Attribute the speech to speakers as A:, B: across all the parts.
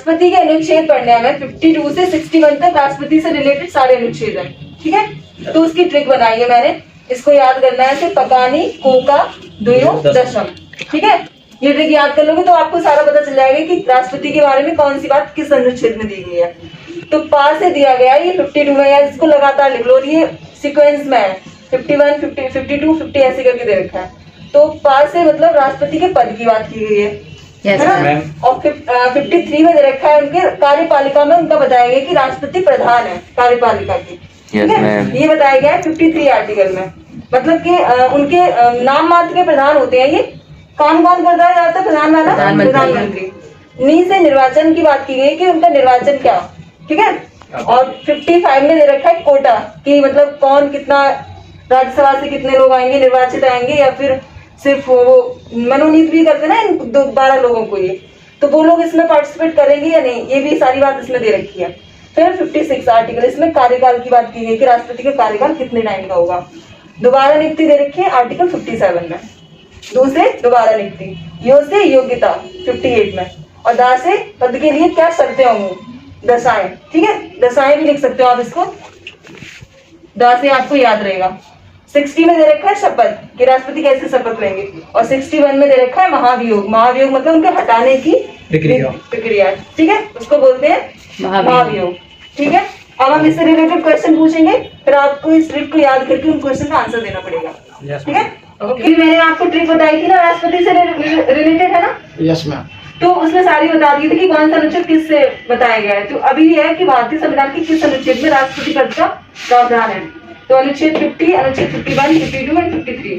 A: राष्ट्रपति के अनुच्छेद पढ़ने हमें 52 से 61 तक राष्ट्रपति से रिलेटेड सारे अनुच्छेद हैं, ठीक है। तो उसकी ट्रिक बनाई है मैंने, इसको याद करना है सिर्फ पकानी कोका दुयो दशम, ठीक है। ये ट्रिक याद कर लोगे तो आपको सारा पता चल जाएगा कि राष्ट्रपति के बारे में कौन सी बात किस अनुच्छेद में दी गई है। तो पास से दिया गया ये 52 में, या इसको लगातार लिख लो, ये सीक्वेंस में है 51, 50, 52, 50 ऐसे करके दे रखा है। तो पास से मतलब राष्ट्रपति के पद की बात की गई है ना। और 53 में दे रखा है उनके कार्यपालिका में उनका बताया गया कि राष्ट्रपति प्रधान है कार्यपालिका की, ठीक है। ये बताया गया है 53 आर्टिकल में, मतलब कि उनके नाम मात्र के प्रधान होते हैं। ये काम कौन करता है ज्यादातर? प्रधान वाला प्रधानमंत्री। नी से निर्वाचन की बात की गई कि उनका निर्वाचन क्या, ठीक है। और 55 में दे रखा है कोटा कि मतलब कौन कितना राज्यसभा से कितने लोग आएंगे, निर्वाचित आएंगे, या फिर सिर्फ वो मनोनीत भी करते ना इन 12 लोगों को, ये तो वो लोग इसमें पार्टिसिपेट करेंगे या नहीं, ये भी सारी बात इसमें दे रखी है। फिर 56 आर्टिकल, इसमें कार्यकाल की बात की गई कि राष्ट्रपति का कार्यकाल कितने टाइम का होगा। दोबारा नियुक्ति दे रखी है आर्टिकल 57 में, दूसरे दोबारा नियुक्ति, यो से योग्यता 58 में, और दा से पद के लिए क्या शर्तें होंगी, दशाएं, ठीक है। दशाएं भी लिख सकते हो आप इसको, दा से आपको याद रहेगा। 60 में दे रखा है शपथ कि राष्ट्रपति कैसे शपथ लेंगे, और 61 में दे रखा है महाभियोग। महाभियोग मतलब उनके हटाने की प्रक्रिया, ठीक है, उसको बोलते हैं महाभियोग, ठीक है। अब हम इससे रिलेटेड क्वेश्चन पूछेंगे, फिर आपको इस ट्रिक को याद करके उन क्वेश्चन का आंसर देना पड़ेगा, ठीक है। ओके, मैंने आपको ट्रिक बताई थी ना, राष्ट्रपति से रिलेटेड है ना।
B: Yes ma'am.
A: तो उसमें सारी बता दी थी कि कौन सा अनुच्छेद किससे बताया गया है। तो अभी ये है कि भारतीय संविधान के किस अनुच्छेद में राष्ट्रपति पद का प्रावधान है। तो अनुच्छेद 50, अनुच्छेद 51, 52 और 53।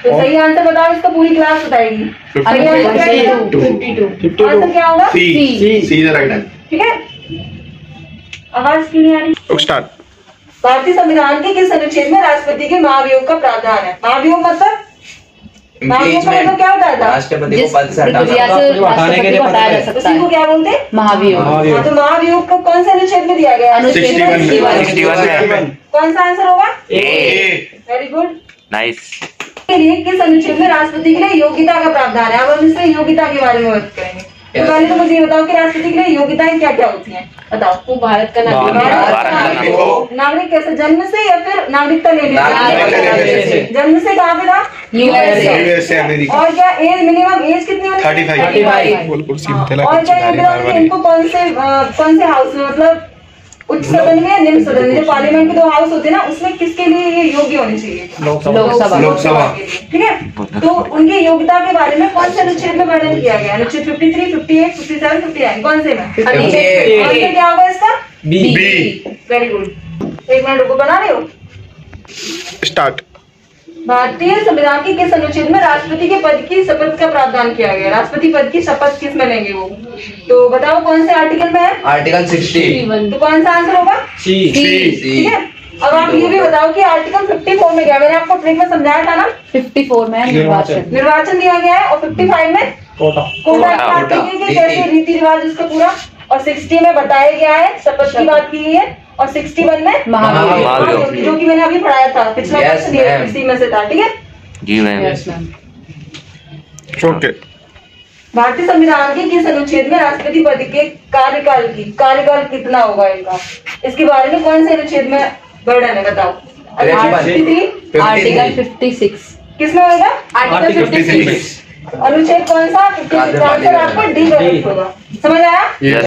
A: तो सही आंसर बताओ, इसका पूरी क्लास बताएगी। सही आंसर क्या है? 52। आंसर क्या होगा?
B: सी द राइट है,
A: ठीक है। आवाज क्यों नहीं आ रही?
B: स्टार्ट।
A: भारतीय संविधान के किस अनुच्छेद में राष्ट्रपति के महाभियोग का प्रावधान है? महाभियोग मतलब महाभियोग का मतलब क्या होता है?
C: राष्ट्रपति को पद से हटाने के लिए
A: उसी को क्या बोलते हैं?
D: महाभियोग।
A: तो महाभियोग को कौन से अनुच्छेद में दिया गया है?
C: 61 में।
A: कौन सा आंसर होगा?
C: ए।
A: Very good,
C: nice.
A: के लिए किस अनुच्छेद में राष्ट्रपति के लिए योग्यता का प्रावधान है? अब हम इससे योग्यता के बारे में बात करेंगे। तो पहले तो मुझे ये बताओ कि राष्ट्रपति के लिए योग्यताएं क्या क्या होती हैं, बताओ।
D: वो भारत का नागरिक।
A: नागरिक कैसे, जन्म से या फिर नागरिकता लेने
C: से?
A: जन्म से कहाँ पे था?
D: यूएसए।
B: अमेरिका।
A: और क्या एज, मिनिमम एज कितनी होनी चाहिए?
B: 35।
A: और क्या ये बताओ कि इनको कौन से हाउस में, मतलब उच्च सदन में या निम्न सदन में, जो पार्लियामेंट के 2 हाउस होते हैं ना, उसमें किसके लिए ये योग्य होनी चाहिए?
D: लोकसभा।
A: के लिए, ठीक है। तो उनकी योग्यता के बारे में कौन से अनुच्छेद में वर्णन किया गया? अनुच्छेद 53, 58, 57, 59, कौन से में? आंसर क्या होगा इसका?
C: बी।
A: Very good. 1 मिनट रुको, बना रहे हो?
B: स्टार्ट।
A: भारतीय संविधान के किस अनुच्छेद में राष्ट्रपति के पद की शपथ का प्रावधान किया गया? राष्ट्रपति पद की शपथ किस में लेंगे वो? तो बताओ कौन से आर्टिकल में है?
C: आर्टिकल 60।
A: तो कौन सा आंसर होगा?
C: सी।
A: ठीक है। अब आप ये भी बताओ कि आर्टिकल 54 में क्या, मैंने आपको ट्रिक में समझाया था ना।
D: 54 में
A: निर्वाचन दिया गया है, और 55 में कोटा की बात की गई, कैसे रीति रिवाज उसका पूरा, और 60 में बताया गया है शपथ की बात की गई है, और 61 में महाभियोग, जो कि मैंने अभी पढ़ाया था, पिछला क्वेश्चन इसी में से था, ठीक है
C: जी मैम।
B: ओके।
A: भारतीय संविधान के किस अनुच्छेद में राष्ट्रपति पद के कार्यकाल कितना होगा इनका, इसके बारे में कौन से अनुच्छेद में वर्णन है, बताओ।
D: आर्टिकल 56।
A: किसमें होगा?
D: आर्टिकल 56।
A: अनुच्छेद कौन सा? 56। आंसर आपको डी होगा, समझ आया?